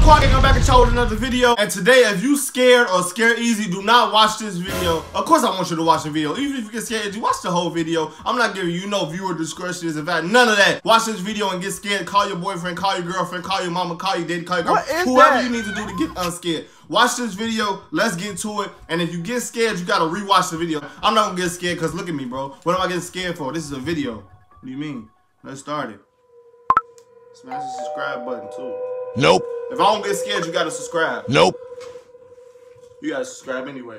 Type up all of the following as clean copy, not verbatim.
Quack, I'm back at y'all with another video. And today, if you scared or scared easy, do not watch this video. Of course I want you to watch the video. Even if you get scared, you watch the whole video. I'm not giving you no viewer discretion. In fact, none of that. Watch this video and get scared. Call your boyfriend, call your girlfriend, call your mama, call your daddy, call your girlfriend. Whoever you need to do to get unscared. Watch this video. Let's get to it. And if you get scared, you gotta rewatch the video. I'm not gonna get scared because look at me, bro. What am I getting scared for? This is a video. What do you mean? Let's start it. Smash the subscribe button too. Nope. If I don't get scared, you gotta subscribe. Nope. You gotta subscribe anyway.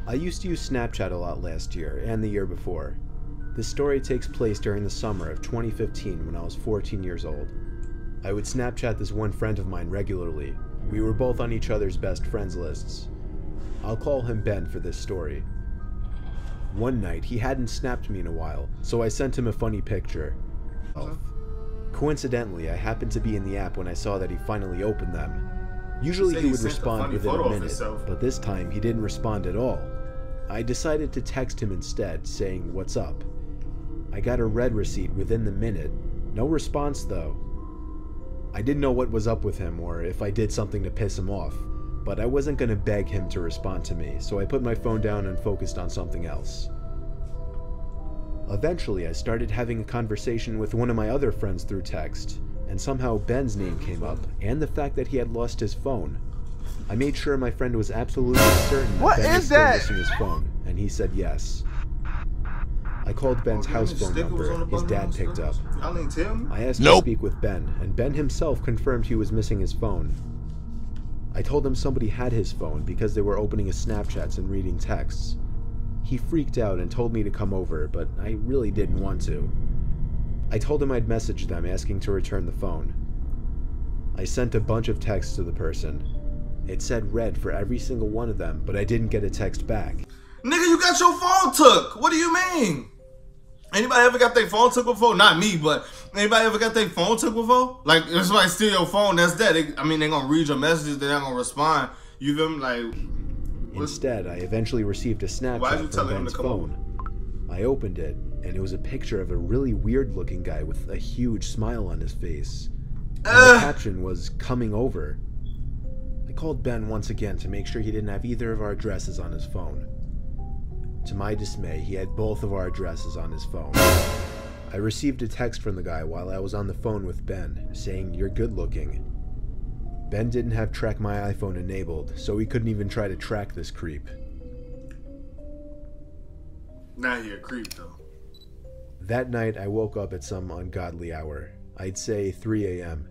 I used to use Snapchat a lot last year and the year before. This story takes place during the summer of 2015 when I was 14 years old. I would Snapchat this one friend of mine regularly. We were both on each other's best friends lists. I'll call him Ben for this story. One night, he hadn't snapped me in a while, so I sent him a funny picture. Coincidentally, I happened to be in the app when I saw that he finally opened them. Usually he would respond within a minute, but this time he didn't respond at all. I decided to text him instead, saying, "What's up?" I got a red receipt within the minute. No response though. I didn't know what was up with him or if I did something to piss him off, but I wasn't going to beg him to respond to me, so I put my phone down and focused on something else. Eventually, I started having a conversation with one of my other friends through text, and somehow Ben's name came up, and the fact that he had lost his phone. I made sure my friend was absolutely certain that Ben was still missing his phone, and he said yes. I called Ben's house phone number. His dad picked up. I asked to speak with Ben, and Ben himself confirmed he was missing his phone. I told him somebody had his phone because they were opening his Snapchats and reading texts. He freaked out and told me to come over, but I really didn't want to. I told him I'd message them asking to return the phone. I sent a bunch of texts to the person. It said read for every single one of them, but I didn't get a text back. Nigga, you got your phone took. What do you mean? Anybody ever got their phone took before? Not me, but anybody ever got their phone took before? Like, if somebody steal your phone, that's that. They're gonna read your messages, they're not gonna respond. You feel me? Like... Instead, I eventually received a Snapchat from Ben's phone. I opened it, and it was a picture of a really weird-looking guy with a huge smile on his face. And the caption was, "Coming over." I called Ben once again to make sure he didn't have either of our addresses on his phone. To my dismay, he had both of our addresses on his phone. I received a text from the guy while I was on the phone with Ben, saying, "You're good-looking." Ben didn't have Track My iPhone enabled, so he couldn't even try to track this creep. Now you're a creep, though. That night, I woke up at some ungodly hour. I'd say 3 a.m.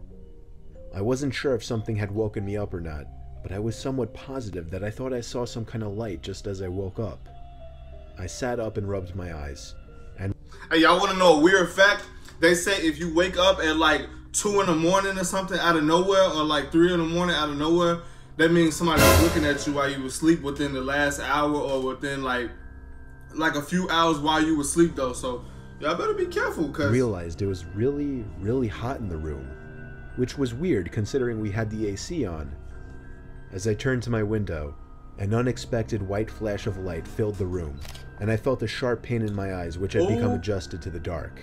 I wasn't sure if something had woken me up or not, but I was somewhat positive that I thought I saw some kind of light just as I woke up. I sat up and rubbed my eyes, and... Hey, y'all want to know a weird fact? They say if you wake up at like 2 in the morning or something out of nowhere, or like 3 in the morning out of nowhere, that means somebody's looking at you while you were asleep within the last hour or within like a few hours while you were asleep though. So y'all better be careful, cause... I realized it was really, really hot in the room, which was weird considering we had the AC on. As I turned to my window, an unexpected white flash of light filled the room, and I felt a sharp pain in my eyes which had become adjusted to the dark.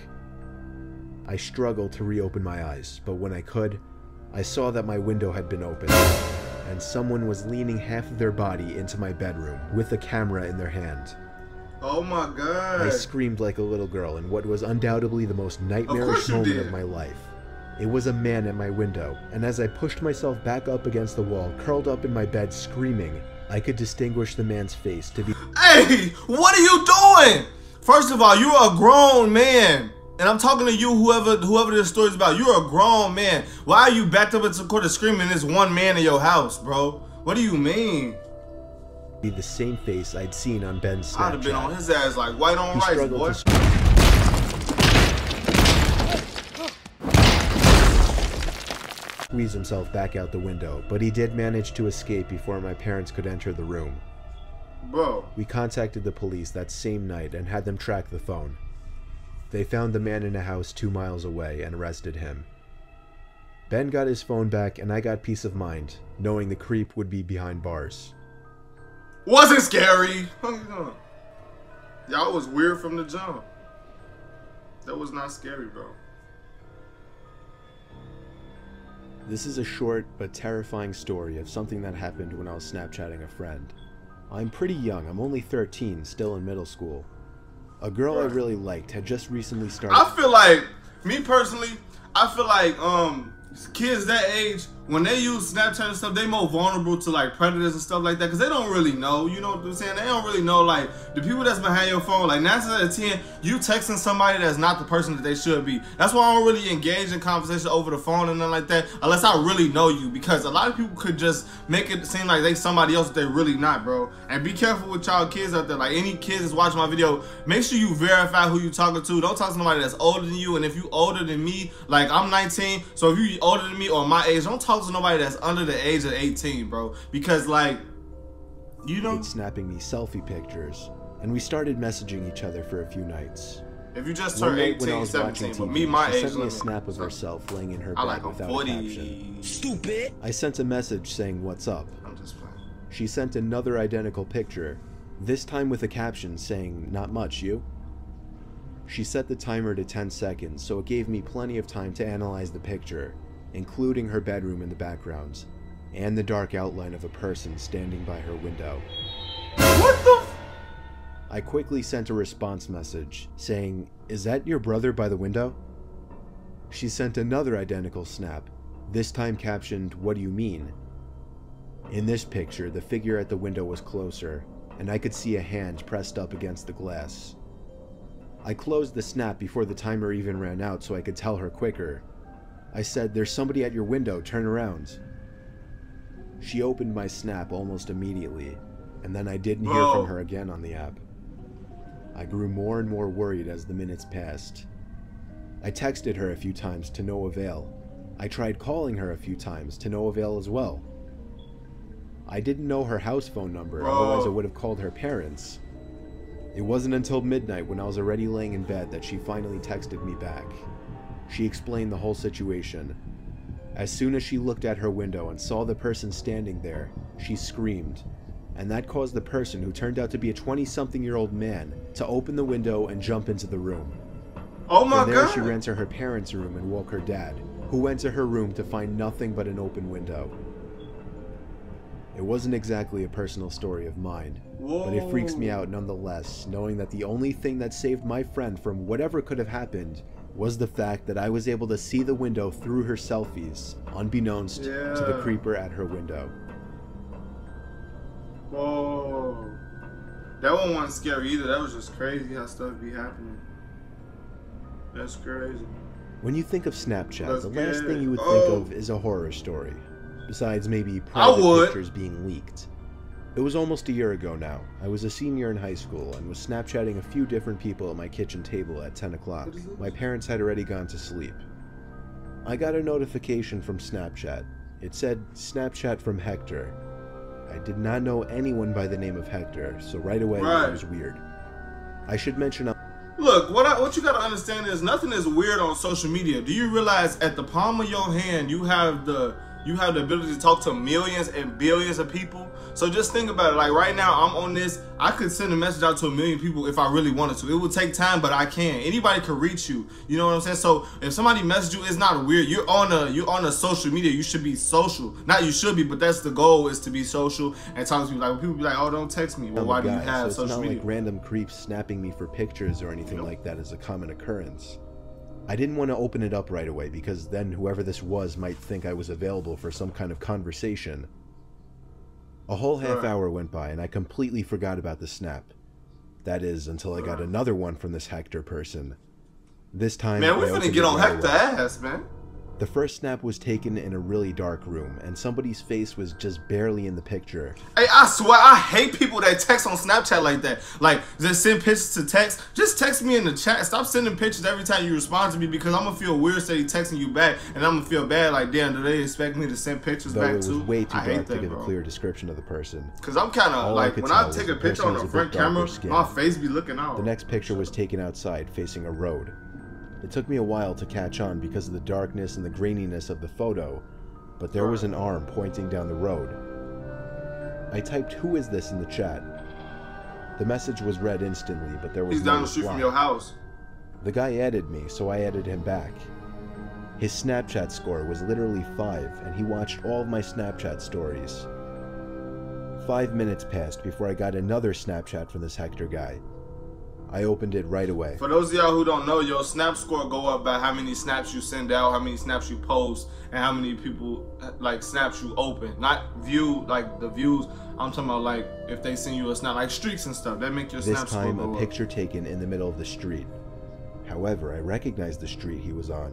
I struggled to reopen my eyes, but when I could, I saw that my window had been opened, and someone was leaning half of their body into my bedroom with a camera in their hand. Oh my God. I screamed like a little girl in what was undoubtedly the most nightmarish moment of my life. It was a man at my window, and as I pushed myself back up against the wall, curled up in my bed screaming, I could distinguish the man's face to be— Hey, what are you doing? First of all, you're a grown man. And I'm talking to you, whoever this story's about. You're a grown man. Why are you backed up into court screaming there's one man in your house, bro? What do you mean? Be the same face I'd seen on Ben's Snapchat. I'd have been on his ass like white on rice, boy. Squeeze himself back out the window, but he did manage to escape before my parents could enter the room. Bro. We contacted the police that same night and had them track the phone. They found the man in a house 2 miles away and arrested him. Ben got his phone back and I got peace of mind, knowing the creep would be behind bars. Wasn't scary. Y'all was weird from the jump. That was not scary, bro. This is a short but terrifying story of something that happened when I was Snapchatting a friend. I'm pretty young, I'm only 13, still in middle school. A girl I really liked had just recently started... I feel like, me personally, I feel like kids that age, when they use Snapchat and stuff, they more vulnerable to like predators and stuff like that, because they don't really know, you know what I'm saying? They don't really know, like, the people that's behind your phone, like 9 out of 10, you texting somebody that's not the person that they should be. That's why I don't really engage in conversation over the phone and nothing like that, unless I really know you, because a lot of people could just make it seem like they somebody else that they're really not, bro. And be careful with y'all kids out there. Like, any kids that's watching my video, make sure you verify who you talking to. Don't talk to somebody that's older than you, and if you older than me, like, I'm 19, so if you older than me or my age, don't talk to nobody that's under the age of 18, bro, because, like, you know, snapping me selfie pictures, and we started messaging each other for a few nights. If you just turned 18, 17, but me, my age, she sent me a snap of herself laying in her bed without a caption. Stupid. I sent a message saying, "What's up?" I'm just playing. She sent another identical picture, this time with a caption saying, "Not much, you?" She set the timer to 10 seconds, so it gave me plenty of time to analyze the picture, including her bedroom in the background, and the dark outline of a person standing by her window. What the f— I quickly sent a response message, saying, "Is that your brother by the window?" She sent another identical snap, this time captioned, "What do you mean?" In this picture, the figure at the window was closer, and I could see a hand pressed up against the glass. I closed the snap before the timer even ran out so I could tell her quicker. I said, "There's somebody at your window, turn around." She opened my snap almost immediately, and then I didn't hear from her again on the app. I grew more and more worried as the minutes passed. I texted her a few times to no avail. I tried calling her a few times to no avail as well. I didn't know her house phone number, otherwise I would have called her parents. It wasn't until midnight when I was already laying in bed that she finally texted me back. She explained the whole situation. As soon as she looked at her window and saw the person standing there, she screamed, and that caused the person, who turned out to be a 20-something-year-old man, to open the window and jump into the room. Oh my God! From there, she ran to her parents' room and woke her dad, who went to her room to find nothing but an open window. It wasn't exactly a personal story of mine, but it freaks me out nonetheless, knowing that the only thing that saved my friend from whatever could have happened was the fact that I was able to see the window through her selfies, unbeknownst to the creeper at her window. Whoa. That one wasn't scary either. That was just crazy how stuff be happening. That's crazy. When you think of Snapchat, the last thing you would think of is a horror story, besides maybe private pictures being leaked. It was almost a year ago now. I was a senior in high school and was Snapchatting a few different people at my kitchen table at 10 o'clock. My parents had already gone to sleep. I got a notification from Snapchat. It said, "Snapchat from Hector." I did not know anyone by the name of Hector, so right away it was weird. I should mention... Look, what you gotta understand is nothing is weird on social media. Do you realize at the palm of your hand you have the ability to talk to millions and billions of people? So just think about it. Like right now, I'm on this. I could send a message out to 1 million people if I really wanted to. It would take time, but I can. Anybody could reach you. You know what I'm saying? So if somebody messaged you, it's not weird. You're on a social media. You should be social. Not you should be, but that's the goal, is to be social and talk to people. Like when people be like, "Oh, don't text me." Well, why do you have social media? It's not like random creeps snapping me for pictures or anything like that is a common occurrence. I didn't want to open it up right away because then whoever this was might think I was available for some kind of conversation. A whole half hour went by and I completely forgot about the snap. That is, until I got another one from this Hector person. This time, man, we're finna get on Hector ass, man. The first snap was taken in a really dark room, and somebody's face was just barely in the picture. Hey, I swear, I hate people that text on Snapchat like that. Like, just send pictures to text. Just text me in the chat. Stop sending pictures every time you respond to me, because I'm gonna feel weird say texting you back, and I'm gonna feel bad. Like, damn, do they expect me to send pictures back too? Though it was way too dark to give a clear description of the person. Cause I'm kind of like, when I take a picture on the front camera, my face be looking out. The next picture was taken outside, facing a road. It took me a while to catch on because of the darkness and the graininess of the photo, but there was an arm pointing down the road. I typed, "Who is this?" in the chat. The message was read instantly, but there was no reply. He's down the street from your house. The guy added me, so I added him back. His Snapchat score was literally 5, and he watched all of my Snapchat stories. 5 minutes passed before I got another Snapchat from this Hector guy. I opened it right away. For those of y'all who don't know, your snap score go up by how many snaps you send out, how many snaps you post, and how many people, like, snaps you open. Not view, like, the views. I'm talking about, like, if they send you a snap, like streaks and stuff. That make your snap score go up. This time, a picture taken in the middle of the street. However, I recognized the street he was on.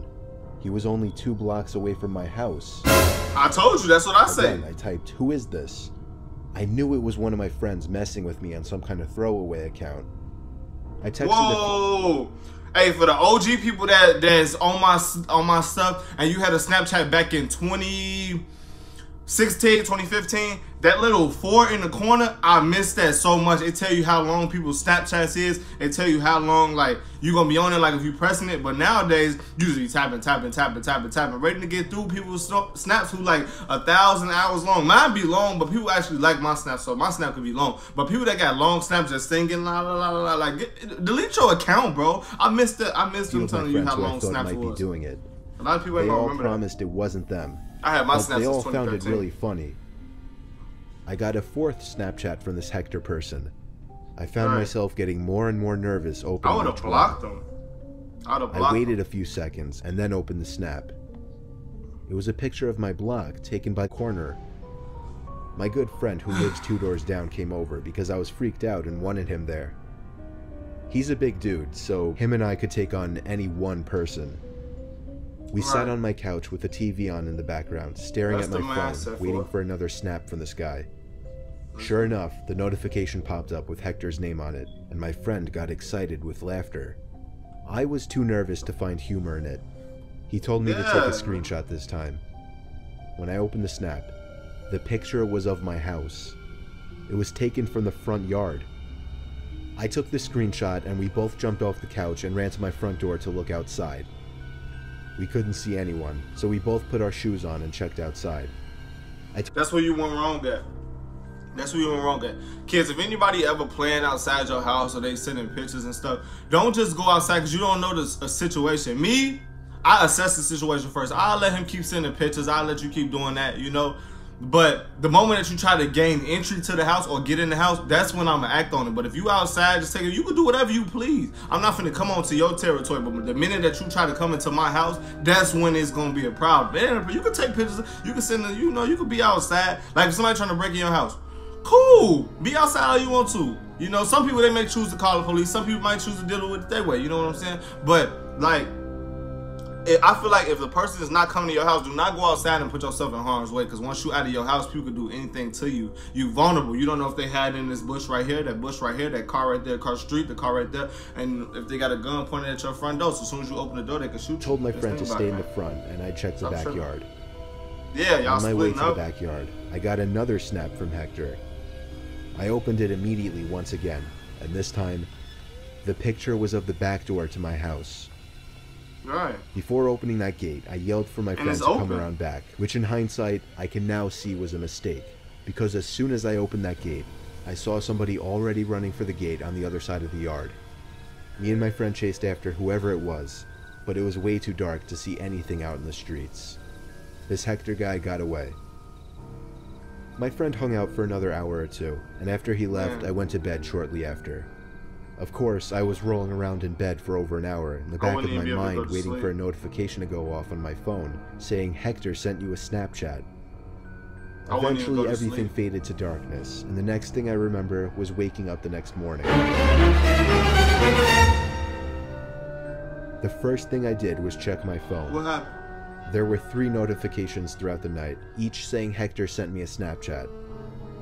He was only 2 blocks away from my house. I told you, that's what I said. I typed, "Who is this?" I knew it was one of my friends messing with me on some kind of throwaway account. I texted. Whoa! Hey, for the OG people that's on my stuff, and you had a Snapchat back in 2016, 2015, that little 4 in the corner, I miss that so much. It tell you how long people's Snapchats is. It tell you how long, like, you gonna be on it, like, if you pressing it. But nowadays, usually tapping, ready to get through people's snaps who like 1,000 hours long. Mine be long, but people actually like my snaps, so my snap could be long. But people that got long snaps just singing la la la la, like, delete your account, bro. I missed them telling you how long snaps was. Be doing it. A lot of people ain't gonna remember that. They all promised it wasn't them. I had my snaps. They all found it really funny. I got a 4th Snapchat from this Hector person. I found myself getting more and more nervous opening I would have blocked them. I waited a few seconds and then opened the snap. It was a picture of my block taken by corner. My good friend who lives 2 doors down came over because I was freaked out and wanted him there. He's a big dude, so him and I could take on any one person. We sat on my couch with the TV on in the background, staring at my phone, waiting for another snap from this guy. Sure enough, the notification popped up with Hector's name on it, and my friend got excited with laughter. I was too nervous to find humor in it. He told me to take a screenshot this time. When I opened the snap, the picture was of my house. It was taken from the front yard. I took the screenshot and we both jumped off the couch and ran to my front door to look outside. We couldn't see anyone, so we both put our shoes on and checked outside. That's where you went wrong at. That's where you went wrong at. Kids, if anybody ever playing outside your house or they sending pictures and stuff, don't just go outside because you don't know the situation. Me, I assess the situation first. I'll let him keep sending pictures. I'll let you keep doing that, you know. But the moment that you try to gain entry to the house or get in the house, that's when I'm going to act on it. But if you outside, just take it. You can do whatever you please. I'm not finna come onto your territory. But the minute that you try to come into my house, that's when it's going to be a problem. Man, you can take pictures. You can send them, you know, you could be outside. Like if somebody trying to break in your house. Cool. Be outside all you want to. You know, some people, they may choose to call the police. Some people might choose to deal with it their way. You know what I'm saying? But, like, I feel like if the person is not coming to your house, do not go outside and put yourself in harm's way. Because once you out of your house, people can do anything to you. You vulnerable. You don't know if they had in this bush right here, that bush right here, that car right there, car street, the car right there. And if they got a gun pointed at your front door, so as soon as you open the door, they can shoot you. I told my friend to stay in the front, and I checked the backyard. Yeah, y'all splitting up. On my way to the backyard, I got another snap from Hector. I opened it immediately once again, and this time, the picture was of the back door to my house. Right. Before opening that gate, I yelled for my friend to come around back, which in hindsight, I can now see was a mistake, because as soon as I opened that gate, I saw somebody already running for the gate on the other side of the yard. Me and my friend chased after whoever it was, but it was way too dark to see anything out in the streets. This Hector guy got away. My friend hung out for another hour or two, and after he left, I went to bed shortly after. Of course, I was rolling around in bed for over an hour, in the back of my mind waiting for a notification to go off on my phone, saying Hector sent you a Snapchat. Eventually, everything faded to darkness, and the next thing I remember was waking up the next morning. The first thing I did was check my phone. What happened? There were 3 notifications throughout the night, each saying Hector sent me a Snapchat.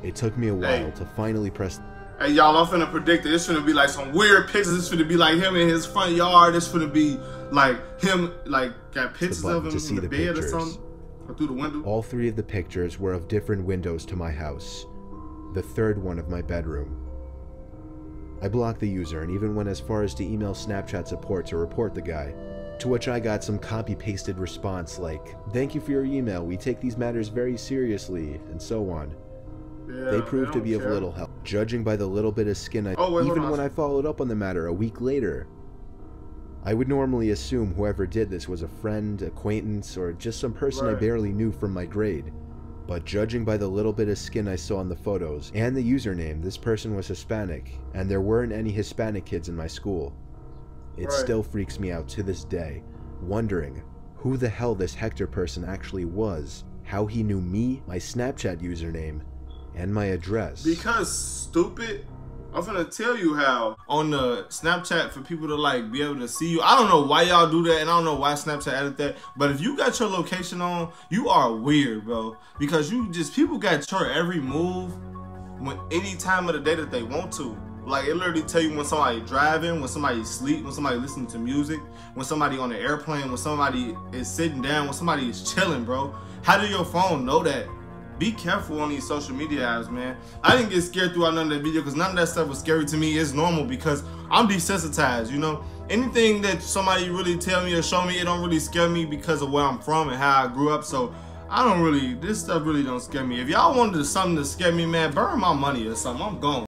It took me a while to finally press... Hey, y'all, I'm finna predict it. It's finna be like some weird pictures. It's finna be like him in his front yard. It's finna be like him, like, got pictures of him in the bed or something. Or through the window. All 3 of the pictures were of different windows to my house. The 3rd one of my bedroom. I blocked the user and even went as far as to email Snapchat support to report the guy. To which I got some copy-pasted response like, "Thank you for your email, we take these matters very seriously," and so on. Yeah, they proved to be of little help, judging by the little bit of skin I even when I followed up on the matter a week later. I would normally assume whoever did this was a friend, acquaintance, or just some person I barely knew from my grade. But judging by the little bit of skin I saw in the photos and the username, this person was Hispanic, and there weren't any Hispanic kids in my school. It still freaks me out to this day, wondering who the hell this Hector person actually was, how he knew me, my Snapchat username, and my address. Because, stupid, I'm gonna tell you how on the Snapchat for people to like be able to see you. I don't know why y'all do that, and I don't know why Snapchat added that, but if you got your location on, you are weird, bro. Because people got your every move when any time of the day that they want to. Like, it literally tell you when somebody driving, when somebody sleep, when somebody listening to music, when somebody on the airplane, when somebody is sitting down, when somebody is chilling, bro. How do your phone know that? Be careful on these social media apps, man. I didn't get scared throughout none of that video because none of that stuff was scary to me. It's normal because I'm desensitized, you know? Anything that somebody really tell me or show me, it don't really scare me because of where I'm from and how I grew up. So this stuff really don't scare me. If y'all wanted something to scare me, man, burn my money or something. I'm gone.